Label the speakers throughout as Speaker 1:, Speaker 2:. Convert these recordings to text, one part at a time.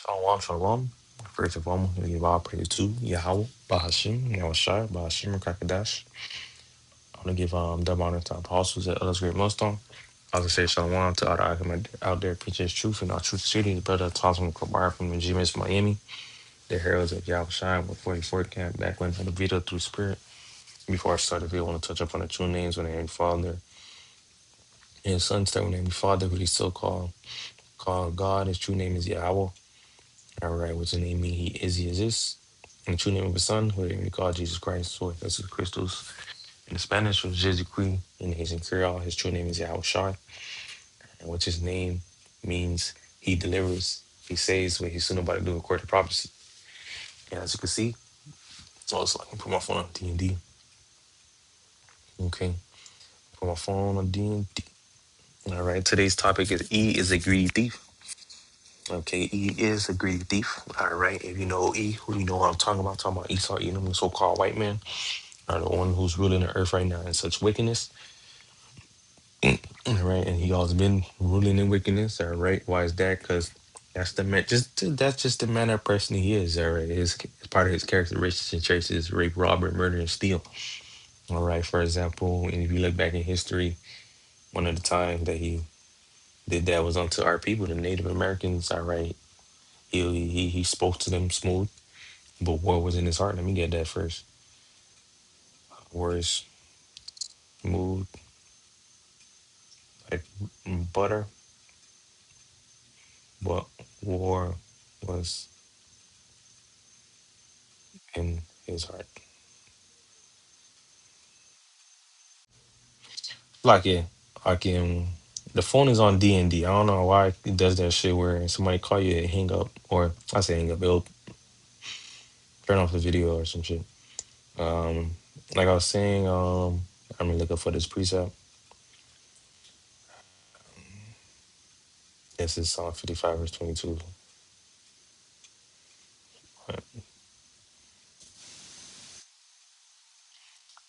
Speaker 1: Shalom, shalom. First of all, we give all praise to Yahweh, Bahashim, Yahushai, Bahashim, Kakadash. I want to give double honor to our apostles and others great milestone. I was to say shalom to all the argument out there preaching his truth in our truth city, the brother Thompson Kabar from the GMS Miami, the heralds of Yahushai with 44 camp back when the video through spirit. Before I start the video, I want to touch up on the true names when they Father and his son start with name Father, who he still called God. His true name is Yahweh. All right, what's the name mean? He is, he exists. And the true name of his son, who we call Jesus Christ, so that's the Christos. In the Spanish, was Jesucrist. In his in Creole, his true name is Yahweh Shai, and which his name means he delivers, he saves what he's soon about to do according to prophecy. And as you can see, so it's like I can put my phone on D&D. Okay, put my phone on D&D. All right, today's topic is E is a greedy thief. Okay, E is a greedy thief. All right, if you know E, who you know what I'm talking about Esau Edom, the so-called white man. Are the one who's ruling the earth right now in such wickedness. All right, and he always been ruling in wickedness. All right, why is that? Because that's the man. That's just the manner of person he is. All right, his part of his characteristics and traits is rape, robbery, murder, and steal. All right, for example, and if you look back in history, one of the times that he did that was unto our people, the Native Americans. All right, he spoke to them smooth, but what was in his heart? Let me get that first. Words smooth like butter, but war was in his heart. Like yeah, like the phone is on D&D. I don't know why it does that shit where somebody call you and hang up, or I say hang up, it'll turn off the video or some shit. Um, like I was saying, I'm gonna look up for this precept. This is Psalm 55 verse 22. uh,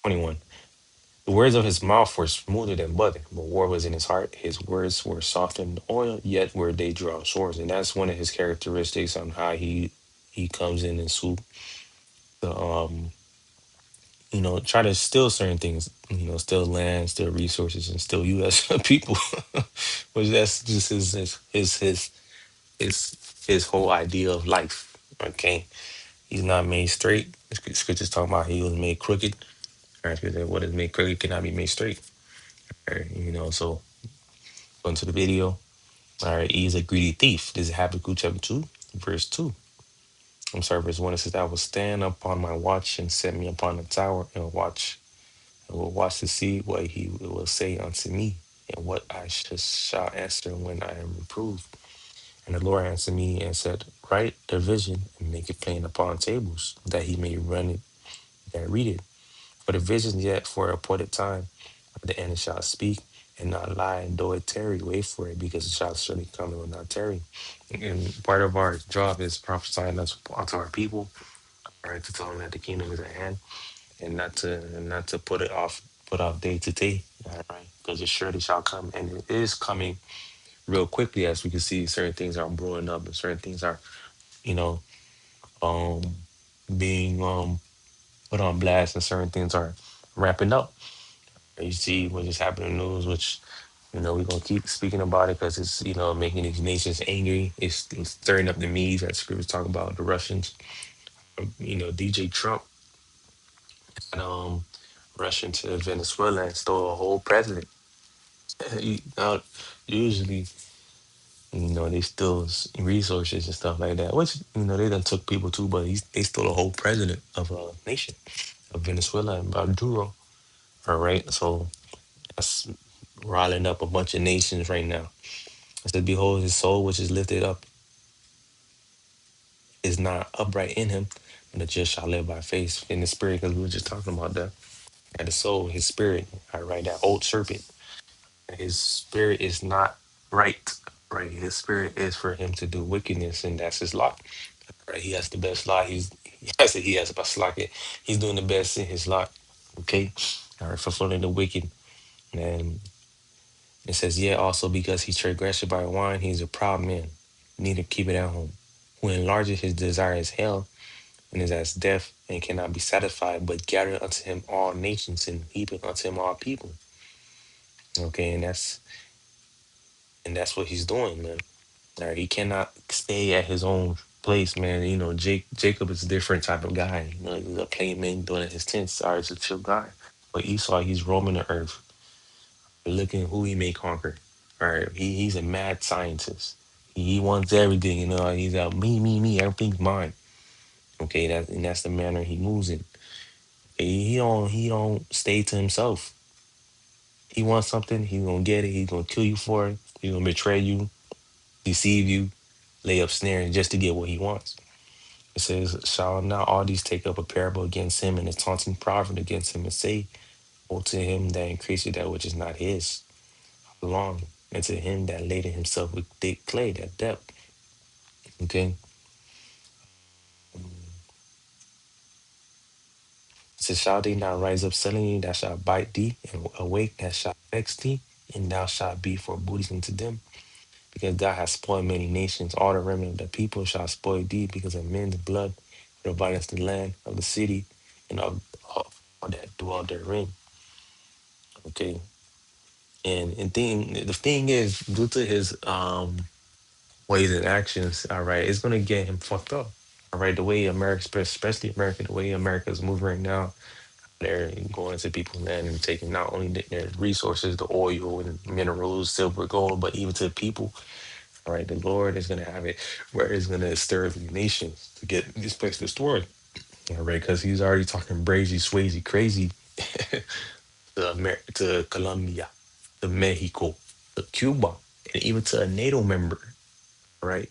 Speaker 1: 21. The words of his mouth were smoother than butter, but war was in his heart. His words were softer than oil, yet were they draw swords. And that's one of his characteristics on how he comes in and swoop the try to steal certain things, steal land, steal resources, and steal you as a people. Which that's just his his whole idea of life. Okay. He's not made straight. Scriptures talking about he was made crooked. Right? Scripture, what is made crooked cannot be made straight. Right? So going to the video. All right, he's a greedy thief. This is Habakkuk chapter 2, verse 2. I'm sorry, verse 1. It says, I will stand upon my watch and set me upon the tower and watch. I will watch to see what he will say unto me and what I shall answer when I am reproved. And the Lord answered me and said, write the vision and make it plain upon tables, that he may run it that read it. For the vision yet for a appointed time, at the end it shall speak and not lie, and though it tarry, wait for it, because it shall surely come and will not tarry. And part of our job is prophesying us unto our people, right, to tell them that the kingdom is at hand, and not to put off day to day, all right, because it surely shall come, and it is coming real quickly, as we can see. Certain things are brewing up, and certain things are, you know, um, being put on blast, and certain things are ramping up. You see what just happened in the news, which we're gonna keep speaking about it because it's making these nations angry. It's stirring up the media. That script was talking about the Russians. DJ Trump and Russian to Venezuela and stole a whole president. Now, usually, they steal resources and stuff like that, which they done took people too, but they stole a whole president of a nation of Venezuela and Maduro. All right, so that's riling up a bunch of nations right now. It said, behold, his soul which is lifted up is not upright in him, but the just shall live by faith in the spirit, because we were just talking about that. And the soul, his spirit, all right, that old serpent, his spirit is not right, right? His spirit is for him to do wickedness, and that's his lot, right? He has the best lot. He has the best lot. He's doing the best in his lot, okay? All right, fulfilling the wicked. And it says, yeah, also because he transgressed by wine, he's a proud man, neither keep it at home. who enlarges his desire as hell, and is as death, and cannot be satisfied, but gather unto him all nations, and heaping unto him all people. Okay, and that's what he's doing, man. All right, he cannot stay at his own place, man. Jacob is a different type of guy. He's a plain man doing it in his tent. Sorry, it's a chill guy. But Esau, he's roaming the earth, looking who he may conquer. All right, he's a mad scientist. He wants everything, He's out me, everything's mine. Okay, that's the manner he moves in. He don't stay to himself. He wants something, he's gonna get it. He's gonna kill you for it. He's gonna betray you, deceive you, lay up snares just to get what he wants. It says, shall not all these take up a parable against him and a taunting proverb against him and say, woe to him that increaseth that which is not his, long, and to him that laden himself with thick clay, that depth. Okay. It says, shall they not rise up suddenly that shall bite thee, and awake that shall vex thee, and thou shalt be for booty unto them? Because thou hast spoiled many nations, all the remnant of the people shall spoil thee because of men's blood, for the violence of the land, of the city, and of all that dwell therein. Okay. The thing is, due to his ways and actions, all right, it's gonna get him fucked up. All right, the way America, especially America, the way America's moving right now, they're going to people's land and taking not only their resources, the oil and minerals, silver, gold, but even to the people. All right, the Lord is gonna have it where it's gonna stir the nations to get this place destroyed. All right, because he's already talking brazy, swayzy, crazy to Colombia, to Mexico, to Cuba, and even to a NATO member. All right,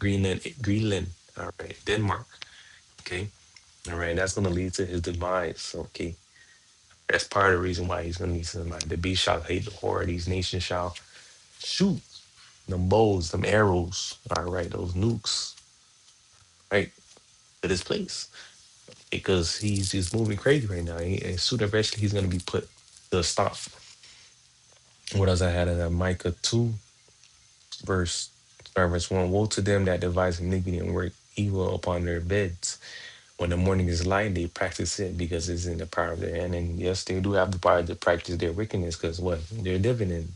Speaker 1: Greenland. All right, Denmark. Okay, all right, that's gonna lead to his demise. Okay, that's part of the reason why he's gonna need somebody. The beast shall hate the horror. These nations shall shoot them bows, them arrows. All right, those nukes. Right to this place because he's just moving crazy right now. And soon eventually he's gonna be put to a stop. What else I had in that Micah 2 verse verse 1? Woe to them that devise iniquity and work evil upon their beds. When the morning is light, they practice it because it's in the power of their hand. And yes, they do have the power to practice their wickedness because what? They're living in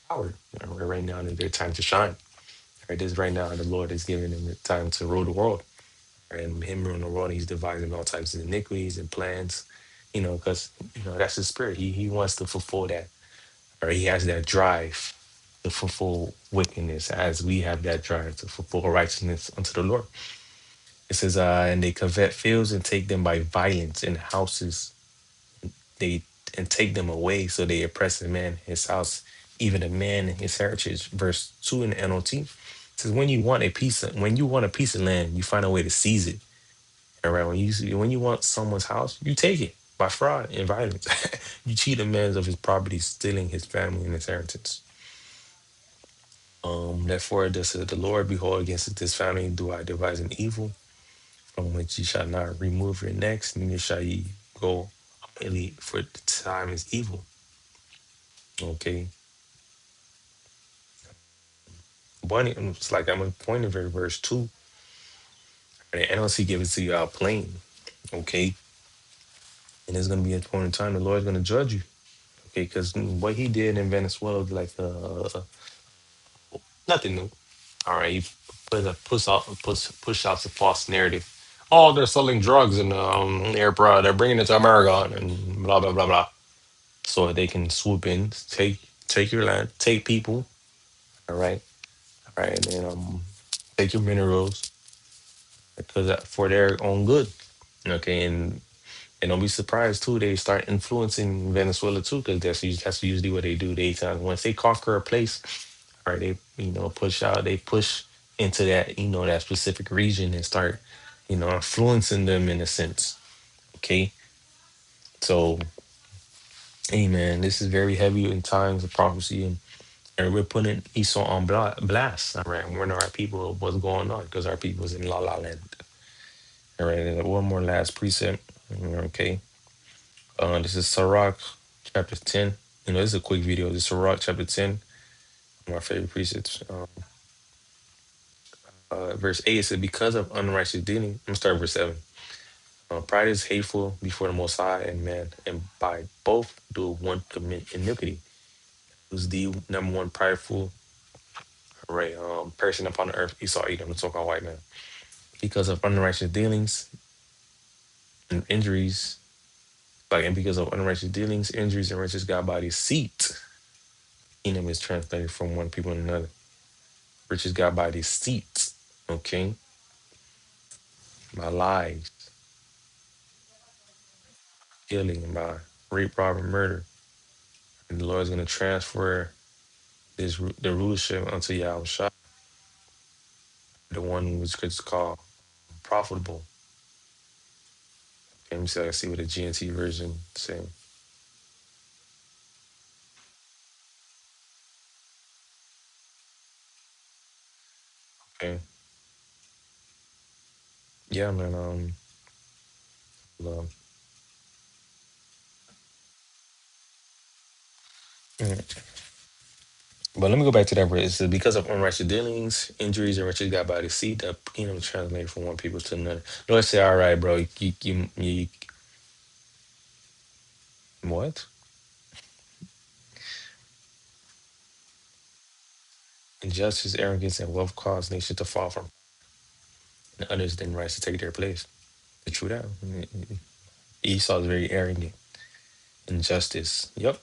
Speaker 1: power. Right now is their time to shine. Right, this right now the Lord is giving them the time to rule the world. And him ruling the world, he's devising all types of iniquities and plans, because that's his spirit. He wants to fulfill that, or he has that drive to fulfill wickedness as we have that drive to fulfill righteousness unto the Lord. It says, and they covet fields and take them by violence, and houses they and take them away. So they oppress a man, his house, even a man and his heritage. Verse 2 in the NLT says, when you want a piece of land, you find a way to seize it. All right, when you want someone's house, you take it by fraud and violence. You cheat a man of his property, stealing his family and his inheritance. Therefore, this is the Lord, behold, against this family do I devise an evil, from which ye shall not remove your necks, neither shall ye go immediately, for the time is evil. Okay. One, it's like I'm going to point of verse 2, and the NLC give it to you out plain. Okay. And there's going to be a point in time the Lord's going to judge you. Okay. Because what he did in Venezuela, like nothing new. All right. He push out the false narrative. Oh, they're selling drugs in airport. They're bringing it to America and blah, blah, blah, blah. So they can swoop in, take your land, take people. All right. All right. And then take your minerals because for their own good. Okay, and don't be surprised too. They start influencing Venezuela too, because that's usually what they do. Once they conquer a place, all right, they they push into that that specific region and start influencing them in a sense. Okay, so hey man, this is very heavy in times of prophecy, and we're putting Esau on blast. All right, warning our people of what's going on because our people's in La La Land. All right, and one more last precept. Okay. This is Sirach chapter 10. This is a quick video. This is Sirach chapter 10, my favorite precepts. Verse 8 it said, because of unrighteous dealing, I'm starting verse 7. Pride is hateful before the Most High and man, and by both do one commit iniquity. Who's the number one prideful, right, person upon the earth? Esau, Edom, the so-called white man. Because of unrighteous dealings and injuries, and because of unrighteous dealings, injuries, and riches got by deceit. Edom is translated from one people to another. Riches got by deceit, okay? By lies, killing, by rape, robbery, murder. And the Lord's going to transfer the rulership unto Yahushua, the one which is called profitable. Let me see, I can see what the GNT version saying. Okay. Yeah, man. Um, mm. But let me go back to that verse. It says, because of unrighteous dealings, injuries, and riches got by deceit, the kingdom is translated from one people to another. Lord say, all right, bro, what? Injustice, arrogance, and wealth cause nations to fall from, and others then rise to take their place. The true that. Esau is very arrogant. Injustice. Yep.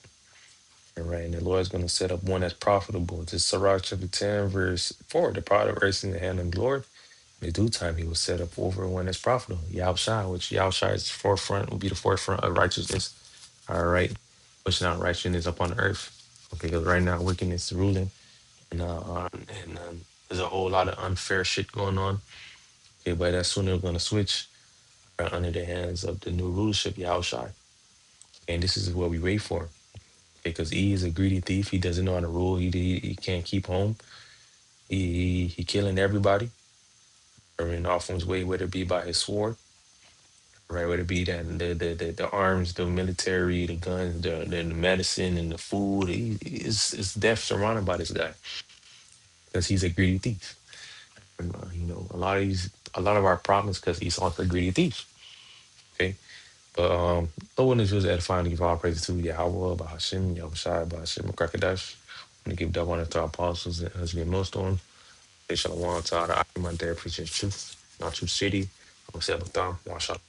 Speaker 1: And right. And the Lord is going to set up one that's profitable. This Sirach chapter 10, verse 4. The product rests in the hand of the Lord. In the due time, he will set up over one that's profitable. Yahushua, which Yahushua is forefront, will be the forefront of righteousness. All right. Pushing out righteousness upon the earth. Okay, because right now wickedness is ruling. And there's a whole lot of unfair shit going on. Okay, but as soon as we're going to switch under the hands of the new rulership, Yahushua. And this is what we wait for. Because he is a greedy thief. He doesn't know how to rule. He can't keep home. He killing everybody. Or in off his way, whether it be by his sword, right? Whether it be that the arms, the military, the guns, the medicine, and the food. Is death surrounded by this guy because he's a greedy thief. And, a lot of our problems because he's also a greedy thief. Okay, but no one is just edifying to give all praises to Yahweh, Bahashim, Yahushua, Bahashim, Krakadash. I'm gonna give double honor to our apostles and husband Millstone. They shall want to our Akiman there preaching truth, not true city. I'm gonna say, Wash up.